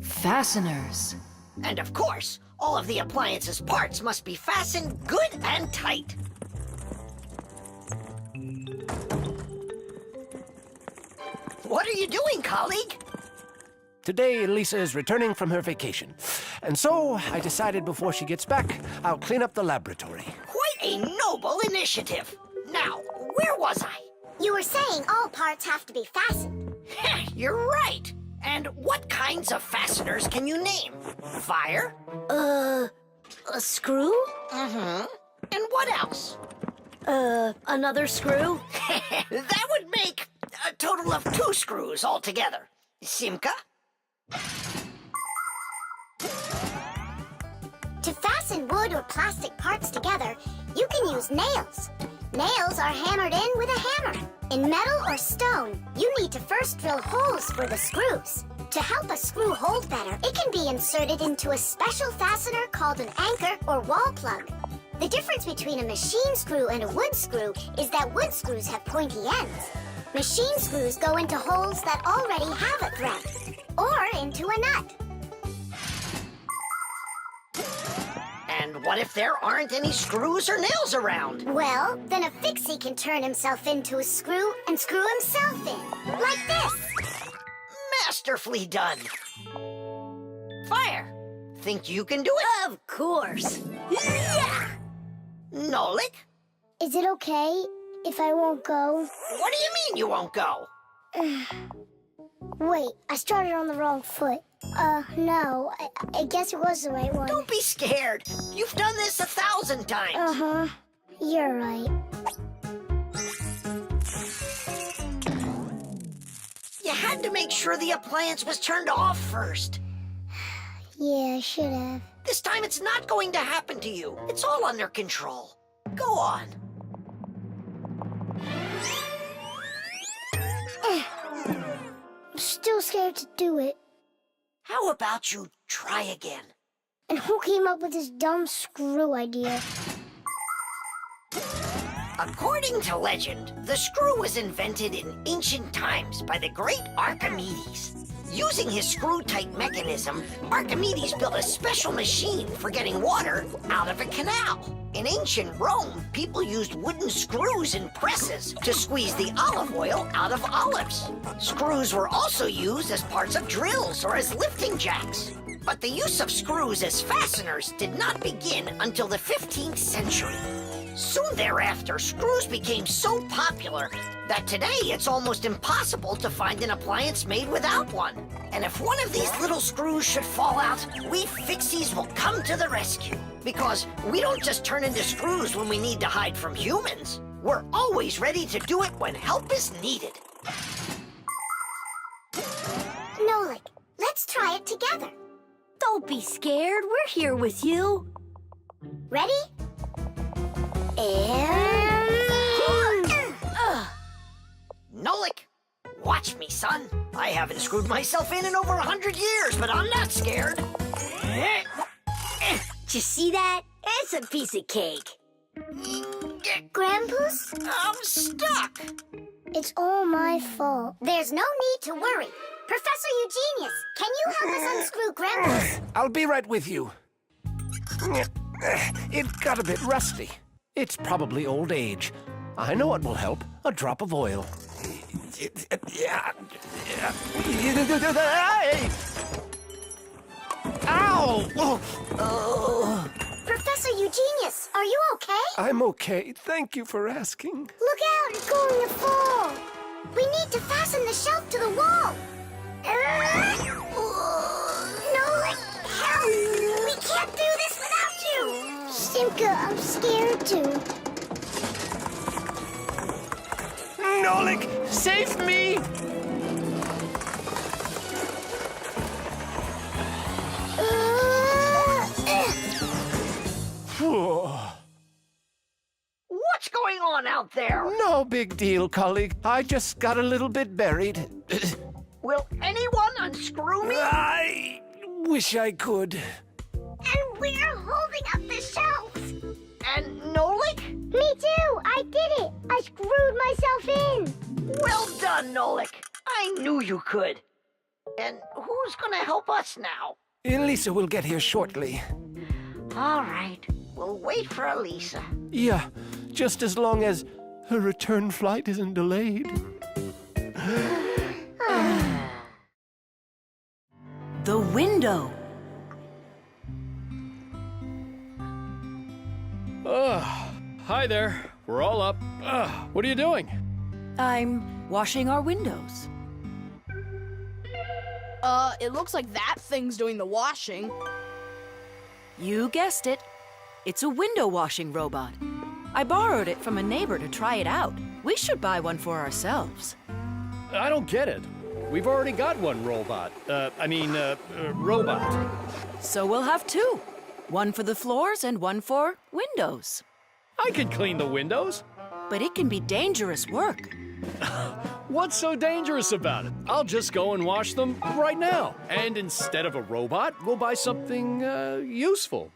Fasteners. And of course, all of the appliance's parts must be fastened good and tight. What are you doing, colleague? Today, Lisa is returning from her vacation. And so, I decided before she gets back, I'll clean up the laboratory. Quite a noble initiative. Now, where was I? You were saying all parts have to be fastened. You're right. And what kinds of fasteners can you name? Fire? A screw? Mm-hmm. And what else? Another screw? That would make a total of 2 screws altogether. Simka? To fasten wood or plastic parts together, you can use nails. Nails are hammered in with a hammer. In metal or stone, you need to first drill holes for the screws. To help a screw hold better, it can be inserted into a special fastener called an anchor or wall plug. The difference between a machine screw and a wood screw is that wood screws have pointy ends. Machine screws go into holes that already have a thread, or into a nut. And what if there aren't any screws or nails around? Well, then a Fixie can turn himself into a screw and screw himself in, like this. Masterfully done. Fire, think you can do it? Of course. Yeah! Nolik? Is it okay if I won't go? What do you mean you won't go? Wait, I started on the wrong foot. No, I guess it was the right one. Don't be scared. You've done this 1,000 times. Uh-huh. You're right. You had to make sure the appliance was turned off first. Yeah, I should have. This time it's not going to happen to you. It's all under control. Go on. I'm still scared to do it. How about you try again? And who came up with this dumb screw idea? According to legend, the screw was invented in ancient times by the great Archimedes. Using his screw-tight mechanism, Archimedes built a special machine for getting water out of a canal. In ancient Rome, people used wooden screws in presses to squeeze the olive oil out of olives. Screws were also used as parts of drills or as lifting jacks. But the use of screws as fasteners did not begin until the 15th century. Soon thereafter, screws became so popular that today it's almost impossible to find an appliance made without one. And if one of these little screws should fall out, we Fixies will come to the rescue. Because we don't just turn into screws when we need to hide from humans. We're always ready to do it when help is needed. Nolik, let's try it together. Don't be scared. We're here with you. Ready? Nolik, watch me, son. I haven't screwed myself in over 100 years, but I'm not scared. Did you see that? It's a piece of cake. Grandpus? I'm stuck. It's all my fault. There's no need to worry. Professor Eugenius, can you help us unscrew Grandpus? I'll be right with you. It got a bit rusty. It's probably old age. I know what will help. A drop of oil. Ow! Oh. Professor Eugenius, are you okay? I'm okay. Thank you for asking. Look out, it's going to fall. We need to fasten the shelf to the wall. Nolik, help! We can't do this without you. Simka, I'm scared too. Nolik, save me! What's going on out there? No big deal, colleague. I just got a little bit buried. Will anyone unscrew me? I wish I could. And we're holding up the shelf. And Nolik? Me too, I did it. I screwed myself in. Well done, Nolik. I knew you could. And who's gonna help us now? Elisa will get here shortly. All right, we'll wait for Elisa. Yeah, just as long as her return flight isn't delayed. The window. Hi there. We're all up. What are you doing? I'm washing our windows. It looks like that thing's doing the washing. You guessed it. It's a window washing robot. I borrowed it from a neighbor to try it out. We should buy one for ourselves. I don't get it. We've already got one robot. Robot. So we'll have two. One for the floors and one for windows. I can clean the windows. But it can be dangerous work. What's so dangerous about it? I'll just go and wash them right now. And instead of a robot, we'll buy something useful.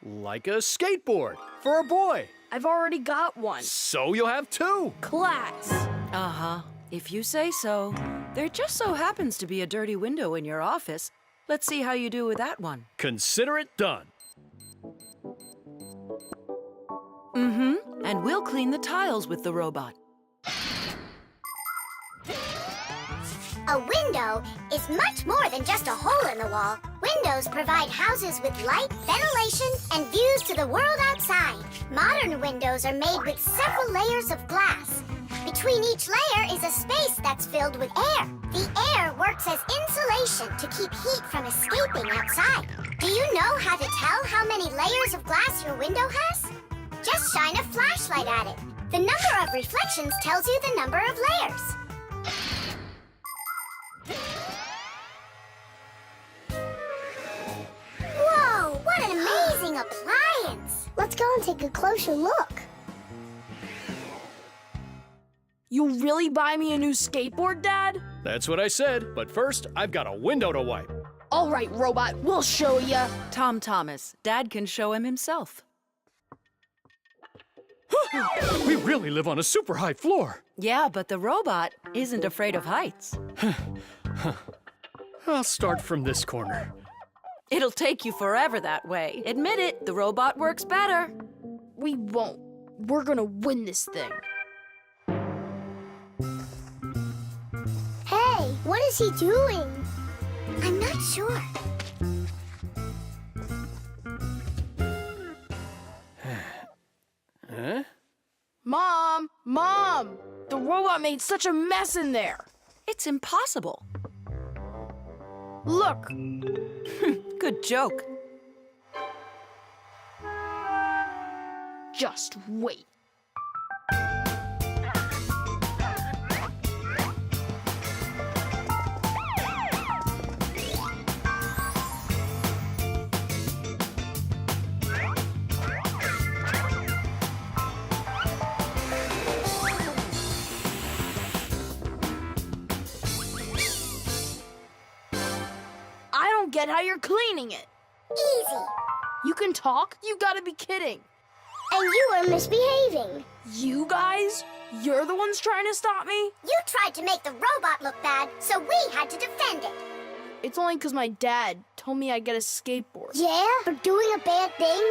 Like a skateboard for a boy. I've already got one. So you'll have two. Class. Uh-huh. If you say so. There just so happens to be a dirty window in your office. Let's see how you do with that one. Consider it done. Mm-hmm. And we'll clean the tiles with the robot. A window is much more than just a hole in the wall. Windows provide houses with light, ventilation, and views to the world outside. Modern windows are made with several layers of glass. Between each layer is a space that's filled with air. The air works as insulation to keep heat from escaping outside. Do you know how to tell how many layers of glass your window has? Just shine a flashlight at it. The number of reflections tells you the number of layers. Whoa, what an amazing appliance! Let's go and take a closer look. You really buy me a new skateboard, Dad? That's what I said. But first, I've got a window to wipe. All right, robot, we'll show ya. Tom Thomas, Dad can show him himself. We really live on a super high floor. Yeah, but the robot isn't afraid of heights. I'll start from this corner. It'll take you forever that way. Admit it, the robot works better. We won't. We're gonna win this thing. Hey, what is he doing? I'm not sure. Huh? Mom! The robot made such a mess in there. It's impossible. Look. Good joke. Just wait. Get how you're cleaning it. Easy. You can talk? You gotta be kidding. And you are misbehaving. You guys? You're the ones trying to stop me? You tried to make the robot look bad, so we had to defend it. It's only because my dad told me I'd get a skateboard. Yeah? For doing a bad thing?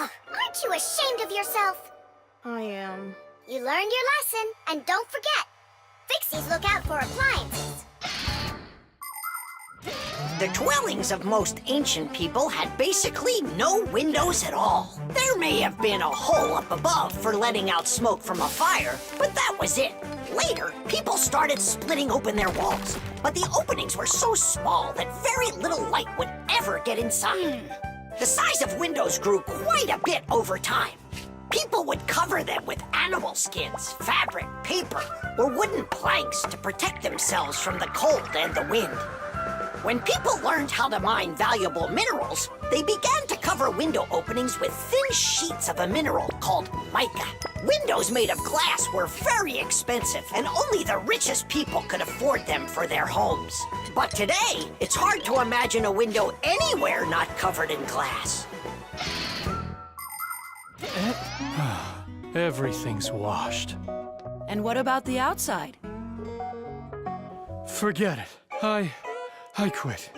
Aren't you ashamed of yourself? I am. You learned your lesson, and don't forget, Fixies look out for appliances. The dwellings of most ancient people had basically no windows at all. There may have been a hole up above for letting out smoke from a fire, but that was it. Later, people started splitting open their walls, but the openings were so small that very little light would ever get inside. The size of windows grew quite a bit over time. People would cover them with animal skins, fabric, paper, or wooden planks to protect themselves from the cold and the wind. When people learned how to mine valuable minerals, they began to cover window openings with thin sheets of a mineral called mica. Windows made of glass were very expensive, and only the richest people could afford them for their homes. But today, it's hard to imagine a window anywhere not covered in glass. Everything's washed. And what about the outside? Forget it. I quit.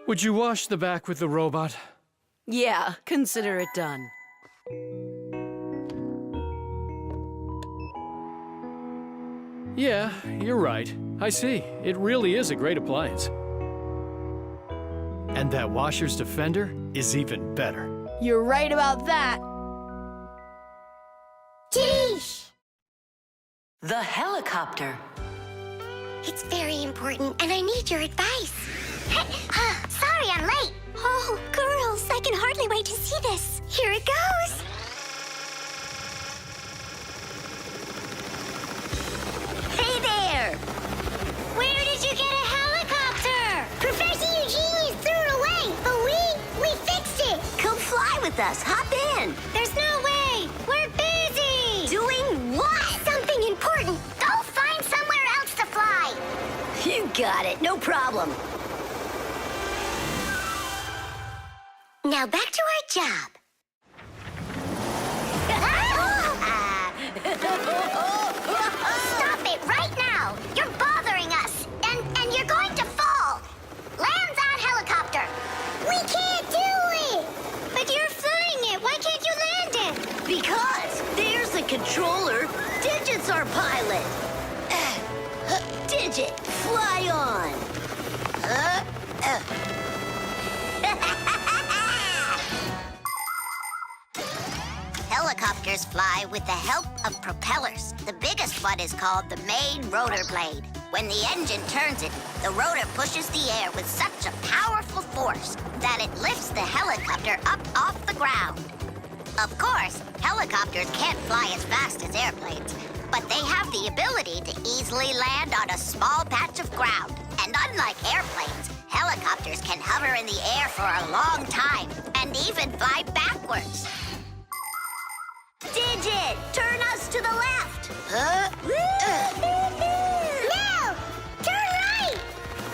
Would you wash the back with the robot? Yeah, consider it done. Yeah, you're right. I see. It really is a great appliance. And that washer's defender is even better. You're right about that. Jeesh! The helicopter. It's very important, and I need your advice. Sorry I'm late. Oh, girls, I can hardly wait to see this. Here it goes. Hey there! Where did you get a helicopter? Professor Eugenius threw it away, but we fixed it. Come fly with us. Hop in. There's no way. We're busy. Doing what? Something important. Go find somewhere else to fly. You got it. No problem. Now back to our job. Stop it right now! You're bothering us, and you're going to fall. Land that helicopter. We can't do it. But you're flying it. Why can't you land it? Because there's the controller. Digit's our pilot. Digit, fly on. Helicopters fly with the help of propellers. The biggest one is called the main rotor blade. When the engine turns it, the rotor pushes the air with such a powerful force that it lifts the helicopter up off the ground. Of course, helicopters can't fly as fast as airplanes, but they have the ability to easily land on a small patch of ground. And unlike airplanes, helicopters can hover in the air for a long time and even fly backwards. Digit, turn us to the left. No! Turn right!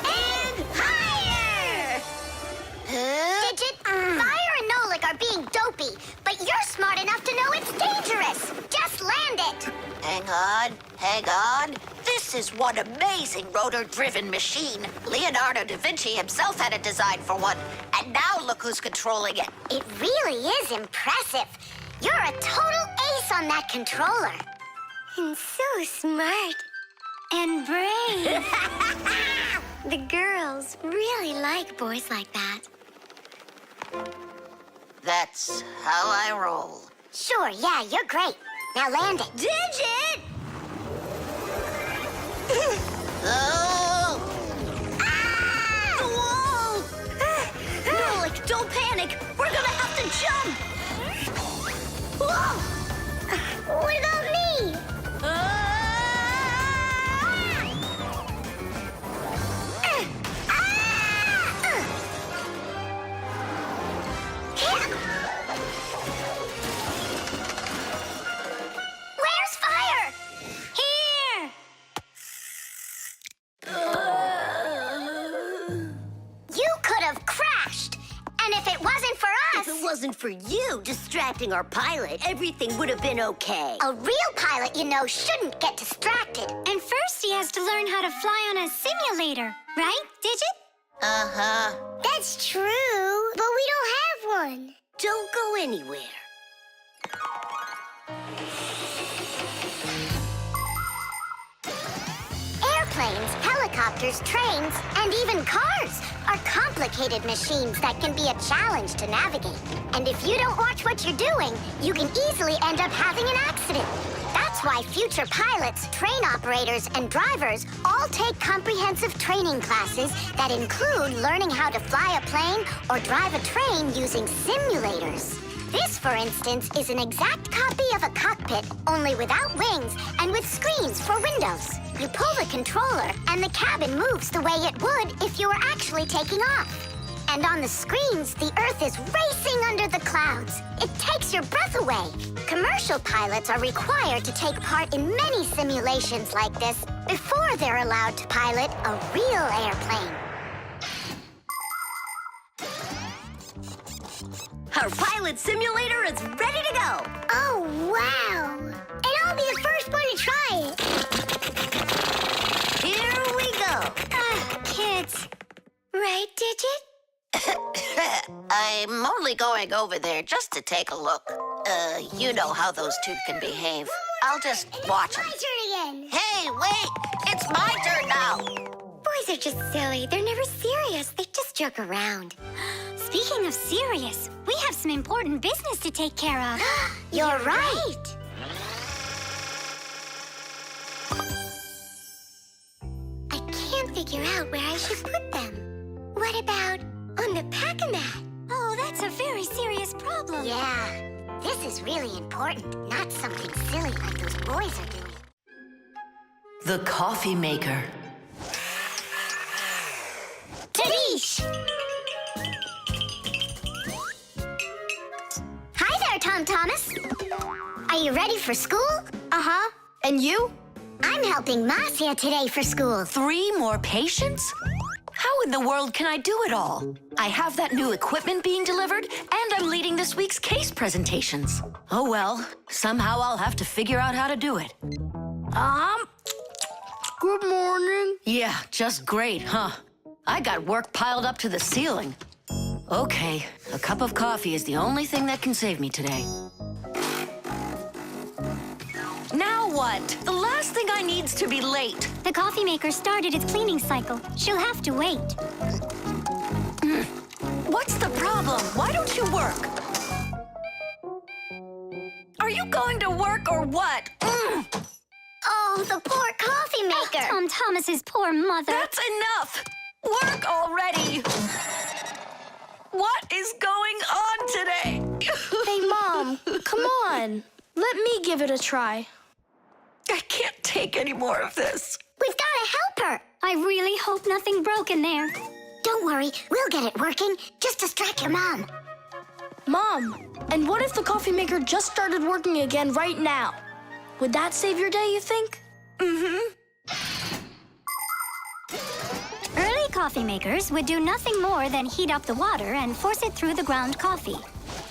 And higher! Digit, Fire and Nolik are being dopey, but you're smart enough to know it's dangerous. Just land it. Hang on. This is one amazing rotor-driven machine. Leonardo da Vinci himself had a design for one, and now look who's controlling it. It really is impressive. You're a total ace on that controller. And so smart. And brave. The girls really like boys like that. That's how I roll. Sure, yeah, you're great. Now land it. Digit! Oh! Ah! Whoa! Nolik, don't panic. We're gonna have to jump. Whoa! What about me? Where's Fire? Here! You could have crashed. And if it wasn't for us... If it wasn't for you distracting our pilot, everything would have been okay. A real pilot, you know, shouldn't get distracted. And first he has to learn how to fly on a simulator, right, Digit? Uh-huh. That's true, but we don't have one. Don't go anywhere. Airplanes, helicopters, trains, and even cars are complicated machines that can be a challenge to navigate. And if you don't watch what you're doing, you can easily end up having an accident. That's why future pilots, train operators, and drivers all take comprehensive training classes that include learning how to fly a plane or drive a train using simulators. This, for instance, is an exact copy of a cockpit, only without wings and with screens for windows. You pull the controller, and the cabin moves the way it would if you were actually taking off. And on the screens, the Earth is racing under the clouds. It takes your breath away. Commercial pilots are required to take part in many simulations like this before they're allowed to pilot a real airplane. Our pilot simulator is ready to go. Oh, wow! And I'll be the first one to try it. Here we go. Kids, I'm only going over there just to take a look. You know how those two can behave. I'll just watch them. My turn again. Hey, wait! It's my turn now! Boys are just silly. They're never serious. They just joke around. Speaking of serious, we have some important business to take care of. You're right. I can't figure out where I should put them. What about on the pack-a-mat? Oh, that's a very serious problem. Yeah, this is really important, not something silly like those boys are doing. The coffee maker. Tadish! Hi there, Tom Thomas. Are you ready for school? Uh-huh. And you? I'm helping Marcia today for school. 3 more patients? How in the world can I do it all? I have that new equipment being delivered, and I'm leading this week's case presentations. Oh well, somehow I'll have to figure out how to do it. Good morning. Yeah, just great, huh? I got work piled up to the ceiling. Okay, a cup of coffee is the only thing that can save me today. Now what? The last thing I need's to be late. The coffee maker started its cleaning cycle. She'll have to wait. What's the problem? Why don't you work? Are you going to work or what? Oh, the poor coffee maker. Tom Thomas's poor mother. That's enough! Work already! What is going on today? Hey, Mom, come on. Let me give it a try. I can't take any more of this. We've got to help her. I really hope nothing broke in there. Don't worry, we'll get it working. Just distract your mom. Mom, and what if the coffee maker just started working again right now? Would that save your day, you think? Early coffee makers would do nothing more than heat up the water and force it through the ground coffee.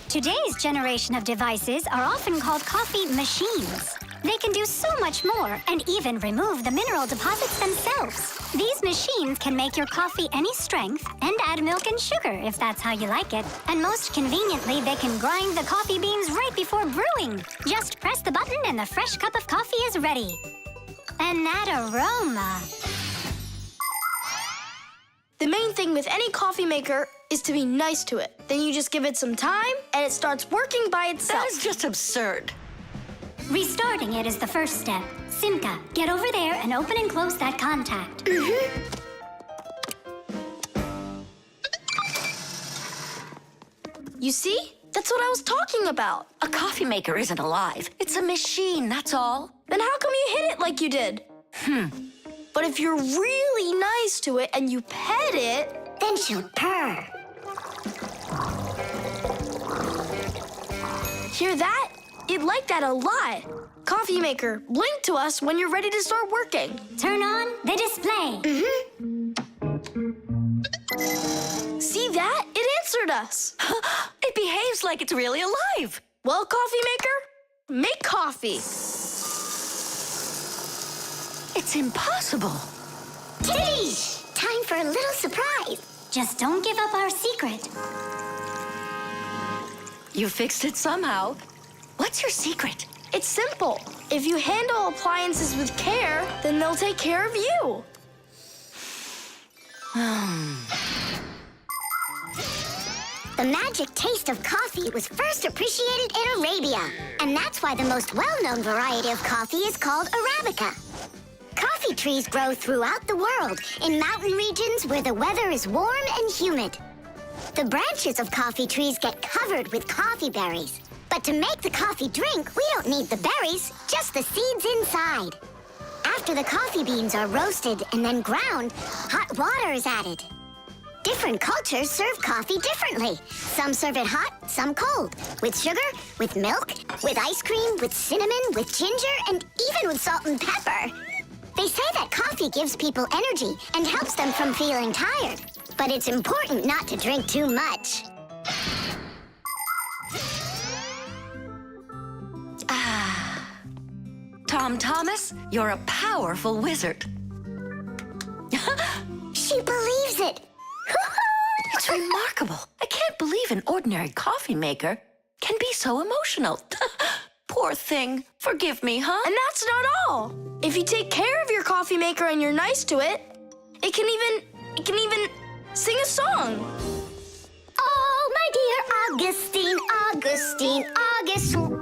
Today's generation of devices are often called coffee machines. They can do so much more and even remove the mineral deposits themselves. These machines can make your coffee any strength and add milk and sugar if that's how you like it. And most conveniently, they can grind the coffee beans right before brewing. Just press the button and the fresh cup of coffee is ready. And that aroma. The main thing with any coffee maker is to be nice to it. Then you just give it some time, and it starts working by itself. That is just absurd. Restarting it is the first step. Simka, get over there and open and close that contact. You see? That's what I was talking about. A coffee maker isn't alive. It's a machine, that's all. Then how come you hit it like you did? But if you're really nice to it and you pet it, Then she'll purr. hear that? It liked that a lot. Coffee maker, blink to us when you're ready to start working. Turn on the display. See that? It answered us. It behaves like it's really alive. Well, coffee maker, make coffee. It's impossible. Tadish! Time for a little surprise. Just don't give up our secret. You fixed it somehow. What's your secret? It's simple. If you handle appliances with care, then they'll take care of you. The magic taste of coffee was first appreciated in Arabia. And that's why the most well-known variety of coffee is called Arabica. Coffee trees grow throughout the world, in mountain regions where the weather is warm and humid. The branches of coffee trees get covered with coffee berries. But to make the coffee drink, we don't need the berries, just the seeds inside. After the coffee beans are roasted and then ground, hot water is added. Different cultures serve coffee differently. Some serve it hot, some cold. With sugar, with milk, with ice cream, with cinnamon, with ginger, and even with salt and pepper. They say that coffee gives people energy and helps them from feeling tired. But it's important not to drink too much. Tom Thomas, you're a powerful wizard. She believes it. It's remarkable. I can't believe an ordinary coffee maker can be so emotional. Poor thing. Forgive me, huh? And that's not all. If you take care of your coffee maker and you're nice to it, it can even sing a song. Oh, my dear Augustine, Augustine, Augustine.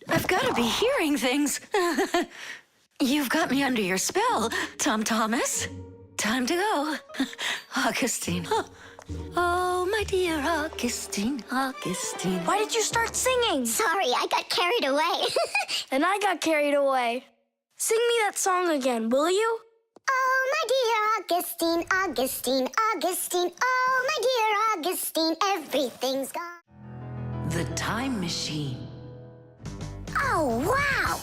I've got to be hearing things. You've got me under your spell, Tom Thomas. Time to go. Augustine. Oh, my dear Augustine, Augustine. Why did you start singing? Sorry, I got carried away. And I got carried away. Sing me that song again, will you? Oh, my dear Augustine, Augustine, Augustine. Oh, my dear Augustine, everything's gone. The time machine. Oh, wow!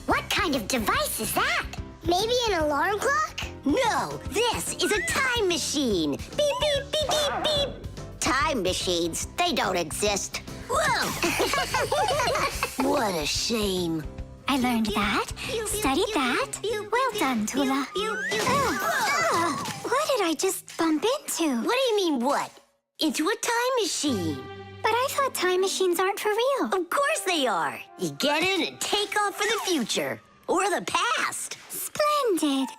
What kind of device is that? Maybe an alarm clock? No, this is a time machine. Beep, beep, beep, beep, beep. Time machines, they don't exist. Whoa! What a shame. I learned that, studied that. Well done, Tula. What did I just bump into? What do you mean, what? Into a time machine. But I thought time machines aren't for real. Of course they are. You get in and take off for the future. Or the past. Splendid.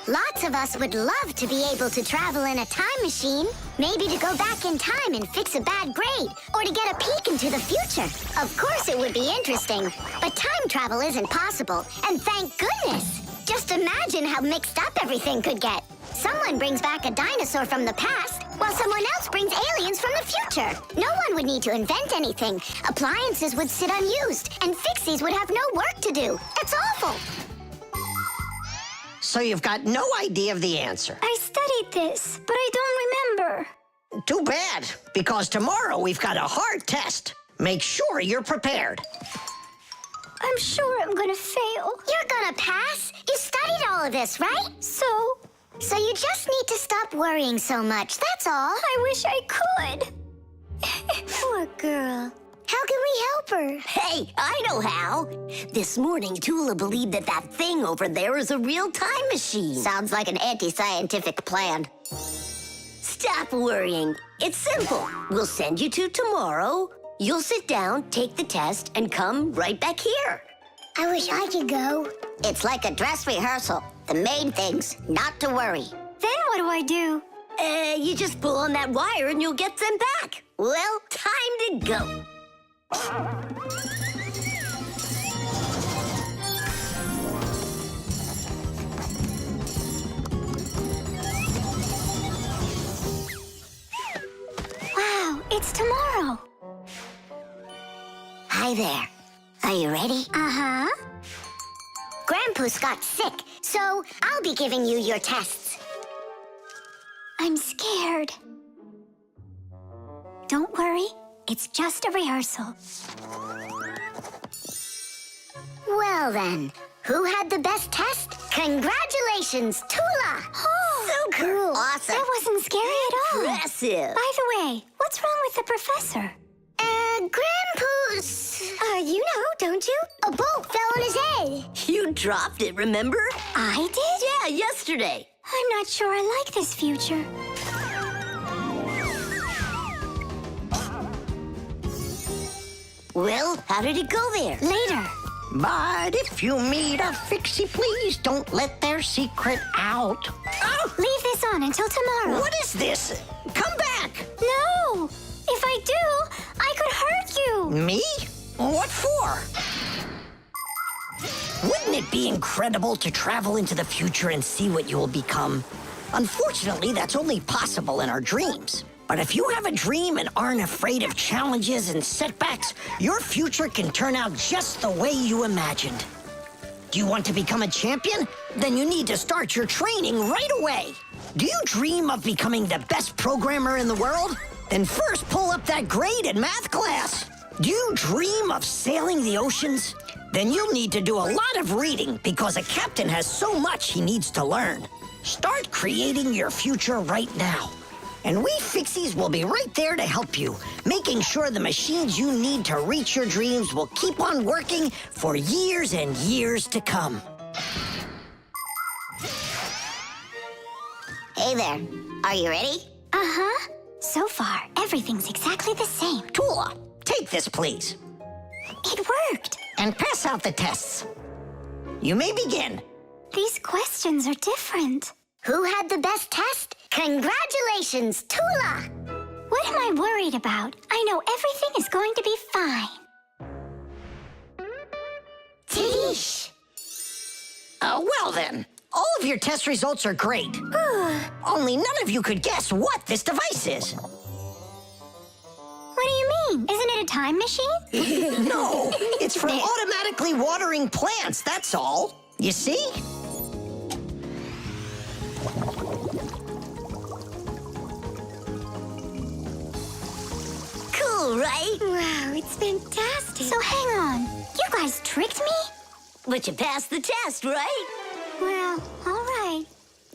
Lots of us would love to be able to travel in a time machine. Maybe to go back in time and fix a bad grade. Or to get a peek into the future. Of course it would be interesting. But time travel isn't possible. And thank goodness. Just imagine how mixed up everything could get. Someone brings back a dinosaur from the past, while someone else brings aliens from the future. No one would need to invent anything. Appliances would sit unused, and Fixies would have no work to do. It's awful. So you've got no idea of the answer. I studied this, but I don't remember. Too bad, because tomorrow we've got a hard test. Make sure you're prepared. I'm sure I'm gonna fail. You're gonna pass. You studied all of this, right? So you just need to stop worrying so much, that's all. I wish I could. Poor girl. How can we help her? Hey, I know how. This morning, Tula believed that thing over there is a real time machine. Sounds like an anti-scientific plan. Stop worrying. It's simple. We'll send you to tomorrow. You'll sit down, take the test, and come right back here. I wish I could go. It's like a dress rehearsal. The main thing's not to worry. Then what do I do? You just pull on that wire and you'll get them back. Well, time to go. Wow, it's tomorrow. Hi there. Are you ready? Uh-huh. Grandpus got sick, so I'll be giving you your tests. I'm scared. Don't worry, it's just a rehearsal. Well then, who had the best test? Congratulations, Tula! Oh, so cool! Awesome! That wasn't scary at all. Impressive! By the way, what's wrong with the professor? Grandpus! You know, don't you? A bolt fell on his head. You dropped it, remember? I did? Yeah, yesterday. I'm not sure I like this future. Well, how did it go there? Later. But if you meet a Fixie, please don't let their secret out. Oh! Leave this on until tomorrow. What is this? Come back! No! If I do, I could hurt you. Me? What for? Wouldn't it be incredible to travel into the future and see what you will become? Unfortunately, that's only possible in our dreams. But if you have a dream and aren't afraid of challenges and setbacks, your future can turn out just the way you imagined. Do you want to become a champion? Then you need to start your training right away. Do you dream of becoming the best programmer in the world? Then first pull up that grade in math class. Do you dream of sailing the oceans? Then you'll need to do a lot of reading because a captain has so much he needs to learn. Start creating your future right now. And we Fixies will be right there to help you, making sure the machines you need to reach your dreams will keep on working for years and years to come. Hey there. Are you ready? Uh-huh. So far, everything's exactly the same. Tula, take this, please. It worked. And pass out the tests. You may begin. These questions are different. Who had the best test? Congratulations, Tula! What am I worried about? I know everything is going to be fine. Tish! Well then, all of your test results are great. Only none of you could guess what this device is. What do you mean? Isn't it a time machine? No, it's for automatically watering plants, that's all. You see? Cool, right? Wow, it's fantastic. So hang on. You guys tricked me? But you passed the test, right? Well, all right.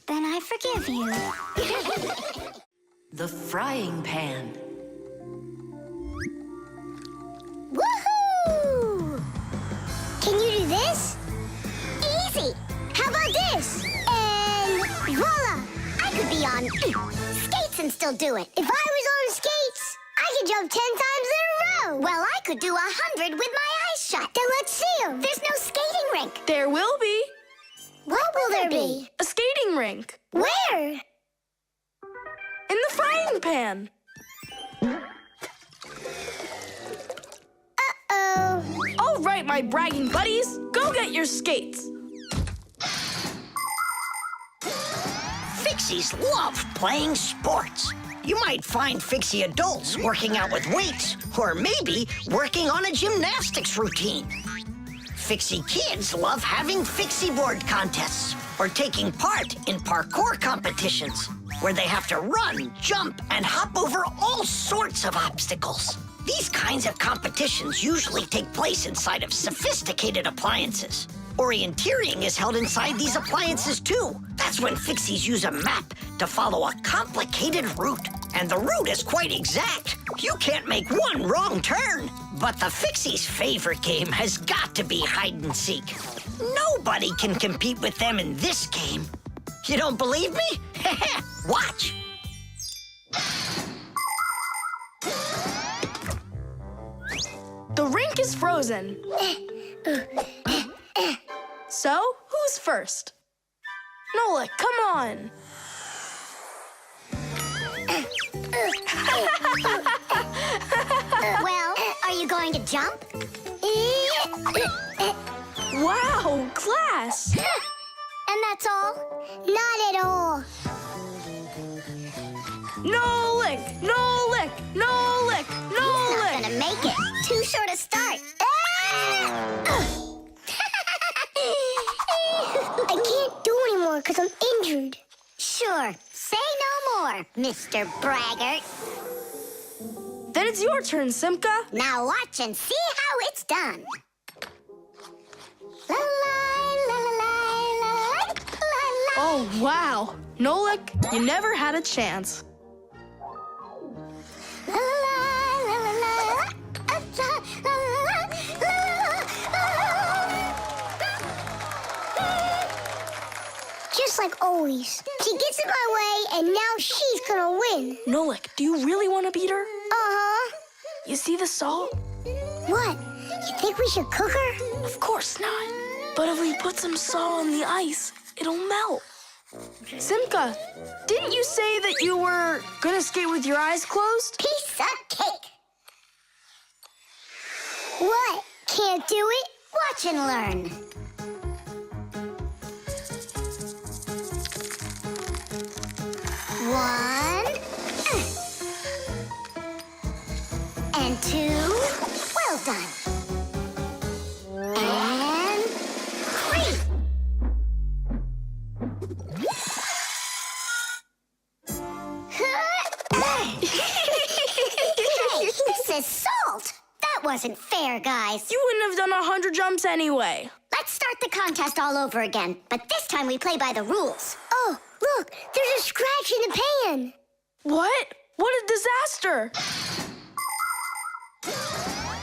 Then I forgive you. The frying pan. Woohoo! Can you do this? Easy! How about this? And voila! I could be on skates and still do it. If I was on skates, I could jump 10 times in a row. Well, I could do 100 with my eyes shut. Then let's see 'em. There's no skating rink. There will be What will there be? a skating rink Where? in the frying pan. Uh-oh. All right, my bragging buddies, go get your skates. Fixies love playing sports. You might find Fixie adults working out with weights, or maybe working on a gymnastics routine. Fixie kids love having Fixie board contests, or taking part in parkour competitions, where they have to run, jump, and hop over all sorts of obstacles. These kinds of competitions usually take place inside of sophisticated appliances. Orienteering is held inside these appliances too. That's when Fixies use a map to follow a complicated route. And the route is quite exact. You can't make one wrong turn. But the Fixies' favorite game has got to be hide and seek. Nobody can compete with them in this game. You don't believe me? Watch. The rink is frozen. So, who's first? Nolik, come on. Well, are you going to jump? Wow, class. And that's all? Not at all. Nolik, Nolik, Nolik, Not Nolik. gonna make it. Too short a start. I can't do anymore because I'm injured. Sure. Say no more, Mr. Braggart. Then it's your turn, Simka. Now watch and see how it's done. La la la la la la la la. Oh, wow. Nolik, you never had a chance. La la la la la la la la la. Just like always. She gets in my way, and now she's gonna win. Nolik, do you really want to beat her? Uh-huh. You see the salt? What? You think we should cook her? Of course not. But if we put some salt on the ice, it'll melt. Simka, didn't you say that you were gonna skate with your eyes closed? Piece of cake. What? Can't do it? Watch and learn. One. And two. Well done. And three. Hey, this is salt. That wasn't fair, guys. You wouldn't have done 100 jumps anyway. Let's start the contest all over again, but this time we play by the rules. Oh, look, there's a scratch in the pan. What? What a disaster!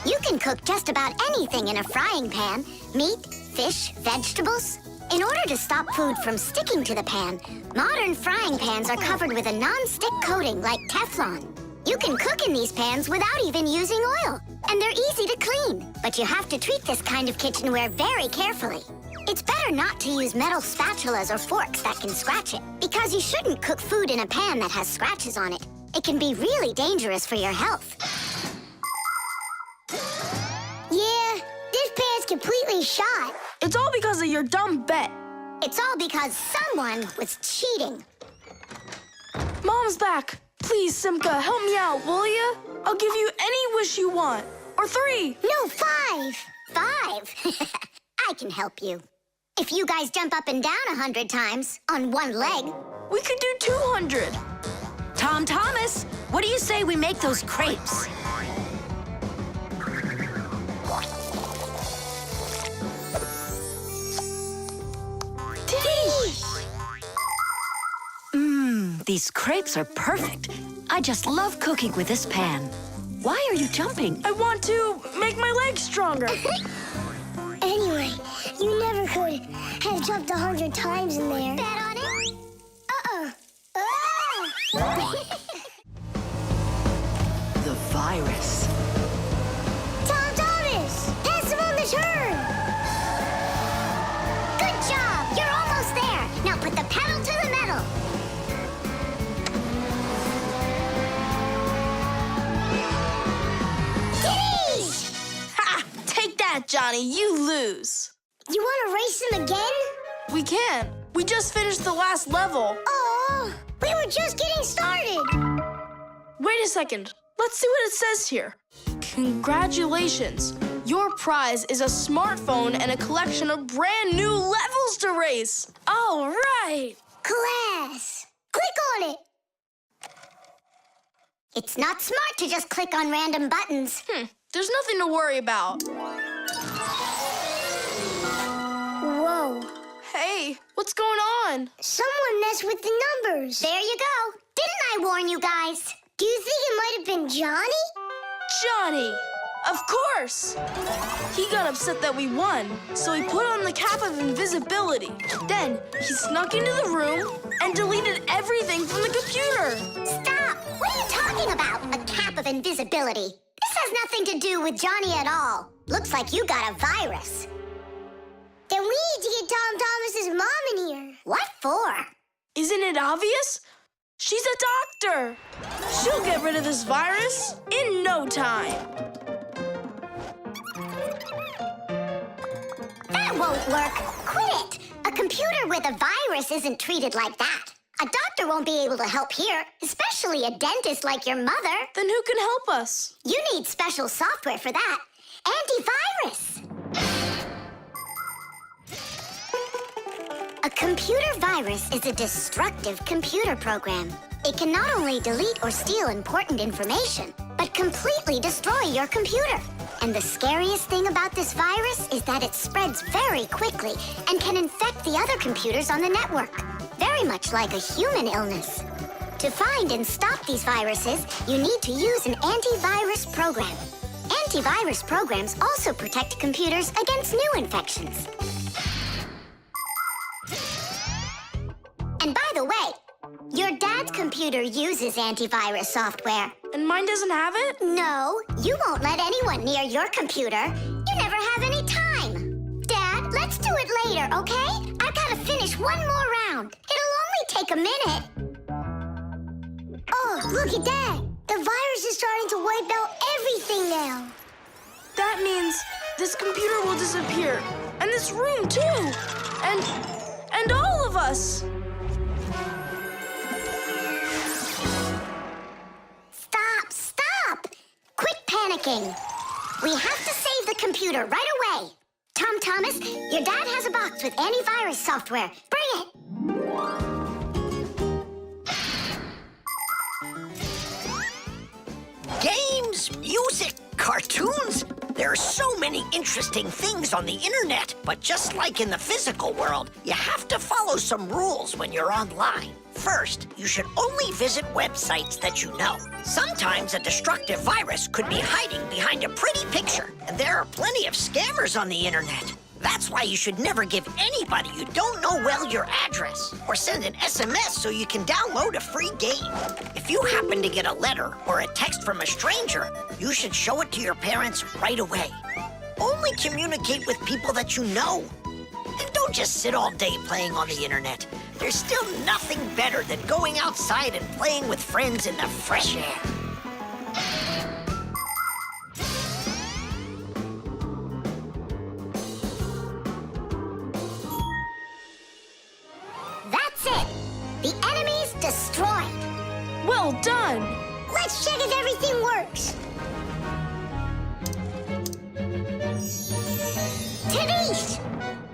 You can cook just about anything in a frying pan. Meat, fish, vegetables. In order to stop food from sticking to the pan, modern frying pans are covered with a non-stick coating like Teflon. You can cook in these pans without even using oil, and they're easy to clean. But you have to treat this kind of kitchenware very carefully. It's better not to use metal spatulas or forks that can scratch it, because you shouldn't cook food in a pan that has scratches on it. It can be really dangerous for your health. Yeah, this pan's completely shot. It's all because of your dumb bet. It's all because someone was cheating. Mom's back. Please, Simka, help me out, will ya? I'll give you any wish you want. Or 3. No, 5. 5? I can help you. If you guys jump up and down 100 times on one leg. We could do 200. Tom Thomas, what do you say we make those crepes? These crepes are perfect. I just love cooking with this pan. Why are you jumping? I want to make my legs stronger. Anyway, you never could have jumped 100 times in there. Bet on it? The virus. Tom Thomas! Pass him on the turn! Good job! You're almost there. Now put the pedal to the metal. Ha! Take that, Johnny. You lose. You want to race him again? We can. We just finished the last level. Oh, we were just getting started. Wait a second. Let's see what it says here. Congratulations. Your prize is a smartphone and a collection of brand new levels to race. All right. Class, click on it. It's not smart to just click on random buttons. There's nothing to worry about. Whoa, Hey, what's going on? someone messed with the numbers. There you go. Didn't I warn you guys? Do you think it might have been Johnny? Johnny! Of course! He got upset that we won, so he put on the cap of invisibility. Then he snuck into the room and deleted everything from the computer. Stop! What are you talking about? A cap of invisibility. This has nothing to do with Johnny at all. Looks like you got a virus. Then we need to get Tom Thomas's mom in here. What for? Isn't it obvious? She's a doctor. She'll get rid of this virus in no time. That won't work. Quit it. A computer with a virus isn't treated like that. A doctor won't be able to help here, especially a dentist like your mother. Then who can help us? You need special software for that. Antivirus. A computer virus is a destructive computer program. It can not only delete or steal important information, but completely destroy your computer. And the scariest thing about this virus is that it spreads very quickly and can infect the other computers on the network, very much like a human illness. To find and stop these viruses, you need to use an antivirus program. Antivirus programs also protect computers against new infections. And by the way, your dad's computer uses antivirus software. And mine doesn't have it? No, you won't let anyone near your computer. You never have any time. Dad, let's do it later, okay? I've got to finish one more round. It'll only take a minute. Oh, look at that. The virus is starting to wipe out everything now. That means this computer will disappear. And this room, too. And all of us. Stop! Quit panicking. We have to save the computer right away. Tom Thomas, your dad has a box with antivirus software. Bring it. Games, music, cartoons. There are so many interesting things on the internet. But just like in the physical world, you have to follow some rules when you're online. First, you should only visit websites that you know. Sometimes a destructive virus could be hiding behind a pretty picture, and there are plenty of scammers on the internet. That's why you should never give anybody you don't know well your address, or send an SMS so you can download a free game. If you happen to get a letter or a text from a stranger, you should show it to your parents right away. Only communicate with people that you know. And don't just sit all day playing on the internet. There's still nothing better than going outside and playing with friends in the fresh air. That's it. The enemy's destroyed. Well done! Let's check if everything works. Tadish!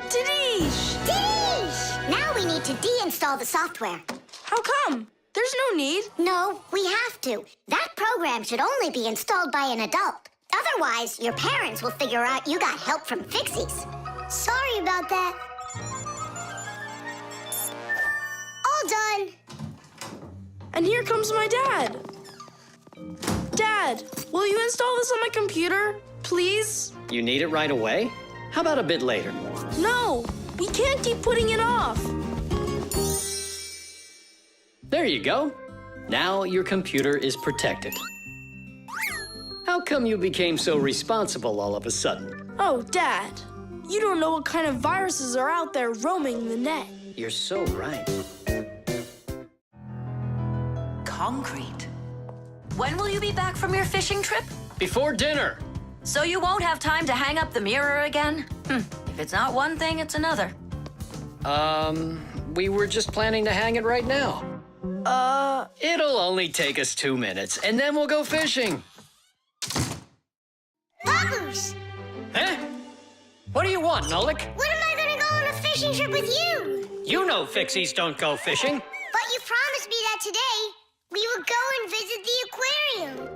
Tadish! Tadish! Now we need to deinstall the software. How come? There's no need. No, we have to. That program should only be installed by an adult. Otherwise, your parents will figure out you got help from Fixies. Sorry about that. All done. And here comes my dad. Dad, will you install this on my computer, please? You need it right away? How about a bit later? No, we can't keep putting it off. There you go. Now your computer is protected. How come you became so responsible all of a sudden? Oh, Dad, you don't know what kind of viruses are out there roaming the net. You're so right. Concrete. When will you be back from your fishing trip? Before dinner. So you won't have time to hang up the mirror again? If it's not one thing, it's another. We were just planning to hang it right now. It'll only take us 2 minutes, and then we'll go fishing. Papoose! Huh? What do you want, Nolik? When am I gonna go on a fishing trip with you? You know Fixies don't go fishing. But you promised me that today we would go and visit the aquarium.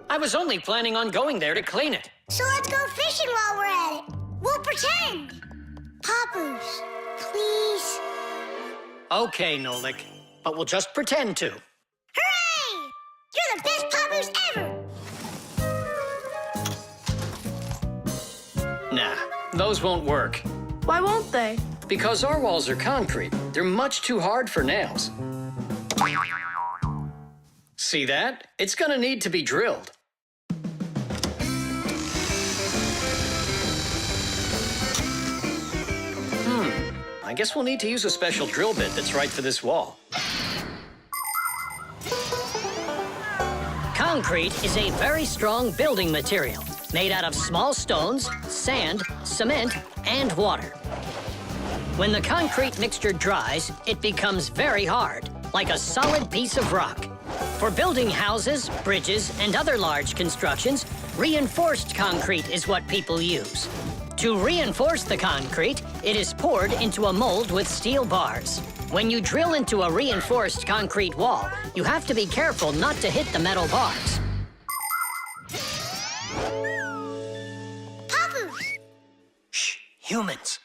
I was only planning on going there to clean it. So let's go fishing while we're at it. We'll pretend. Papoose, please. Okay, Nolik, but we'll just pretend to. Hooray! You're the best Papoose ever. Nah, those won't work. Why won't they? Because our walls are concrete. They're much too hard for nails. See that? It's gonna need to be drilled. I guess we'll need to use a special drill bit that's right for this wall. Concrete is a very strong building material made out of small stones, sand, cement, and water. When the concrete mixture dries, it becomes very hard, like a solid piece of rock. For building houses, bridges, and other large constructions, reinforced concrete is what people use. To reinforce the concrete, it is poured into a mold with steel bars. When you drill into a reinforced concrete wall, you have to be careful not to hit the metal bars. Papoose! Shh, humans.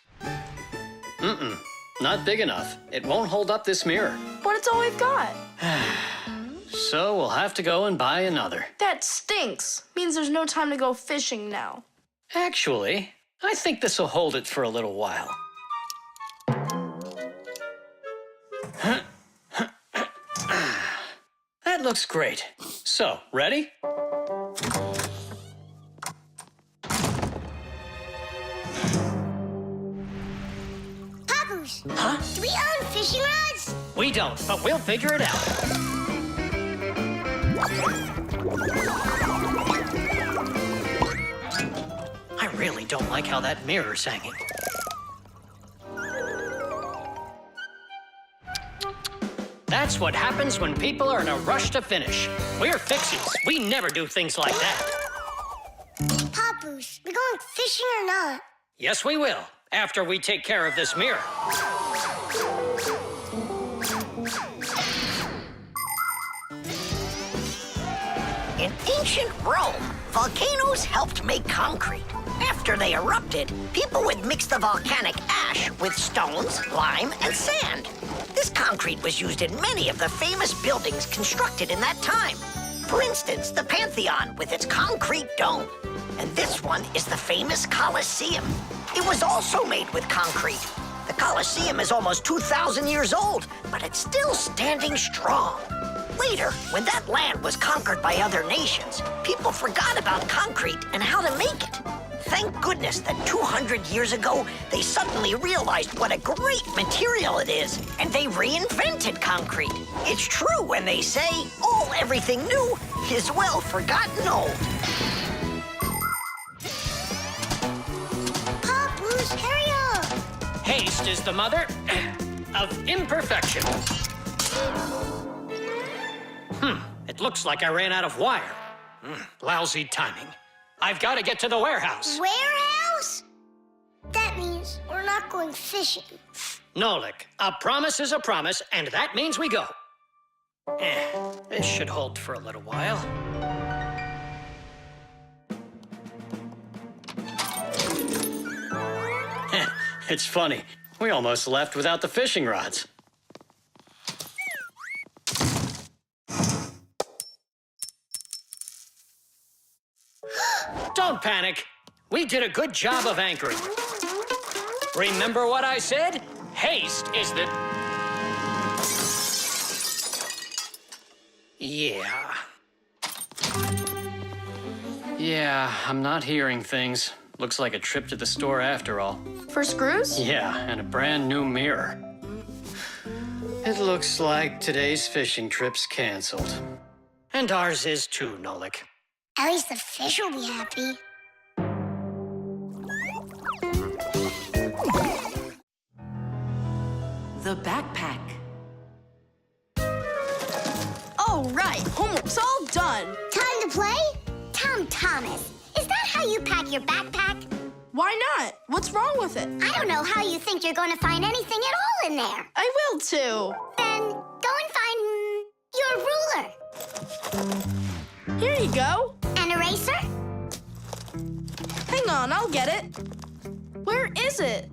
Not big enough. It won't hold up this mirror. But it's all we've got. So we'll have to go and buy another. That stinks. Means there's no time to go fishing now. Actually, I think this will hold it for a little while. That looks great. So, ready? Papoose! Huh? Do we own fishing rods? We don't, but we'll figure it out. I really don't like how that mirror's hanging. That's what happens when people are in a rush to finish. We're Fixies. We never do things like that. Papoose, we going fishing or not? Yes, we will, after we take care of this mirror. In ancient Rome, volcanoes helped make concrete. After they erupted, people would mix the volcanic ash with stones, lime, and sand. This concrete was used in many of the famous buildings constructed in that time. For instance, the Pantheon with its concrete dome. And this one is the famous Colosseum. It was also made with concrete. The Colosseum is almost 2,000 years old, but it's still standing strong. Later, when that land was conquered by other nations, people forgot about concrete and how to make it. Thank goodness that 200 years ago, they suddenly realized what a great material it is, and they reinvented concrete. It's true when they say, everything new is well forgotten old. Papoose, hurry up! Haste is the mother of imperfection. It looks like I ran out of wire. Lousy timing. I've got to get to the warehouse. Warehouse? That means we're not going fishing. Nolik, a promise is a promise, and that means we go. This should hold for a little while. It's funny. We almost left without the fishing rods. Don't panic. We did a good job of anchoring. Remember what I said? Haste is the... Yeah, I'm not hearing things. Looks like a trip to the store after all. For screws? Yeah, and a brand new mirror. It looks like today's fishing trip's canceled. And ours is too, Nolik. At least the fish will be happy. The backpack. All right, homework's all done. Time to play? Tom Thomas, is that how you pack your backpack? Why not? What's wrong with it? I don't know how you think you're going to find anything at all in there. I will too. Then go and find your ruler. Here you go. An eraser? Hang on, I'll get it. Where is it?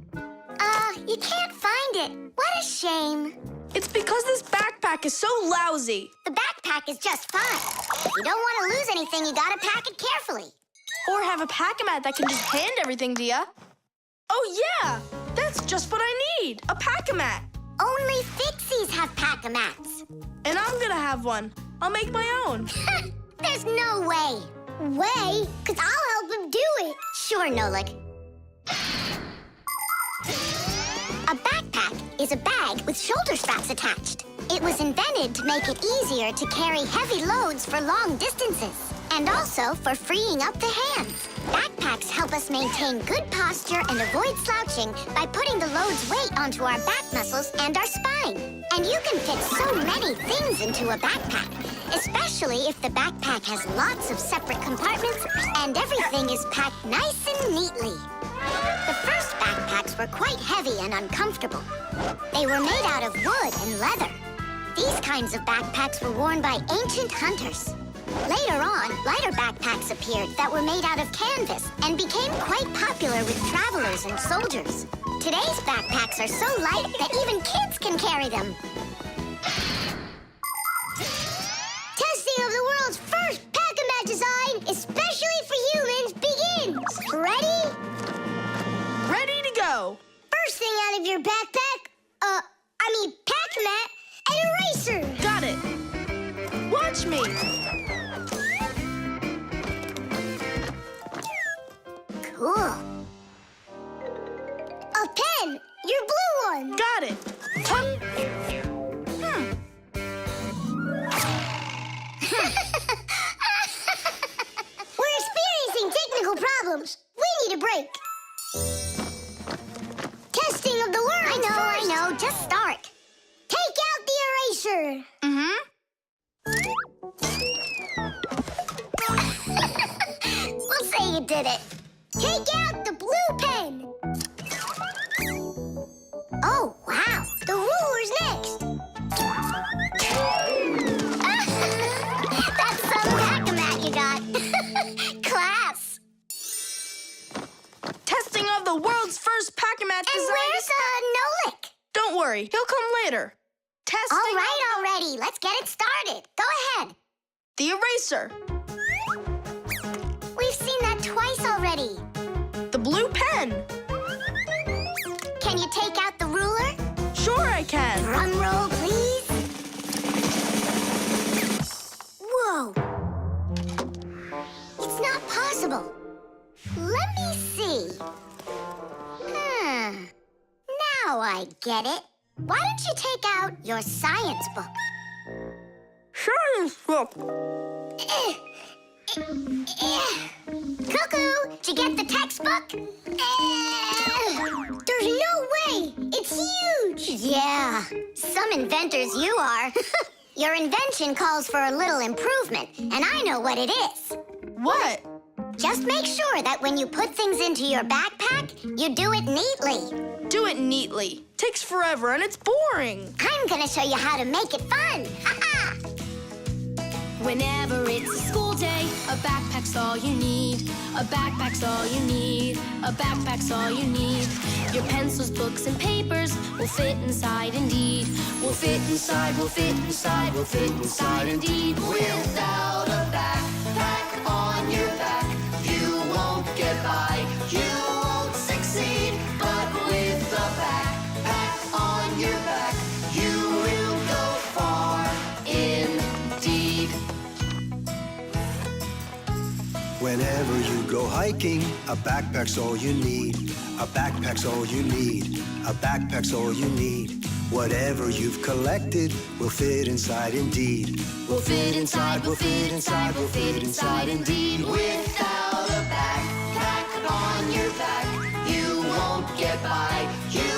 You can't find it. What a shame. It's because this backpack is so lousy. The backpack is just fine. If you don't want to lose anything, you gotta pack it carefully. Or have a pack-a-mat that can just hand everything to ya. Oh yeah, that's just what I need, a pack-a-mat. Only Fixies have pack-a-mats. And I'm gonna have one. I'll make my own. There's no way. Way? 'Cause I'll help him do it. Sure, Nolik. A backpack is a bag with shoulder straps attached. It was invented to make it easier to carry heavy loads for long distances, and also for freeing up the hands. Backpacks help us maintain good posture and avoid slouching by putting the load's weight onto our back muscles and our spine. And you can fit so many things into a backpack, especially if the backpack has lots of separate compartments and everything is packed nice and neatly. The first backpacks were quite heavy and uncomfortable. They were made out of wood and leather. These kinds of backpacks were worn by ancient hunters. Later on, lighter backpacks appeared that were made out of canvas and became quite popular with travelers and soldiers. Today's backpacks are so light that even kids can carry them. Testing of the world's first pack-a-mat design, especially for humans, begins. Ready? Ready to go. First thing out of your backpack, pack-a-mat, an eraser. Got it. Watch me. Cool. A pen, your blue one. Got it. We're experiencing technical problems. We need a break. Testing of the world. I know. Just start. Take out the eraser. We'll say you did it. Take out the blue pen. Oh, wow. The ruler's next. That's some pack-a-mat you got. Class. Testing of the world's first pack-a-mat And design. where's Nolik? Don't worry, he'll come later. Testing All right, already. Let's get it started. Go ahead. the eraser. We've seen that twice already. The blue pen. Drum roll, please. Whoa. It's not possible. Let me see. Now I get it. Why don't you take out your science book? Science book. Cuckoo, did you get the textbook? There's no way! It's huge! Yeah, some inventors you are. Your invention calls for a little improvement, and I know what it is. What? Just make sure that when you put things into your backpack, you do it neatly. Do it neatly. Takes forever and it's boring. I'm gonna show you how to make it fun. Ha-ha! Whenever it's a school day, a backpack's all you need. A backpack's all you need. A backpack's all you need. Your pencils, books, and papers will fit inside indeed. Will fit inside, will fit inside, will fit inside indeed. Without a backpack on your back, you won't get by. You won't succeed. But with a backpack on your back, you will go far indeed. Whenever you go hiking, a backpack's all you need. A backpack's all you need. A backpack's all you need. Whatever you've collected will fit inside indeed. Will fit inside, will fit inside, will fit inside indeed. Without a backpack on your back, you won't get by. You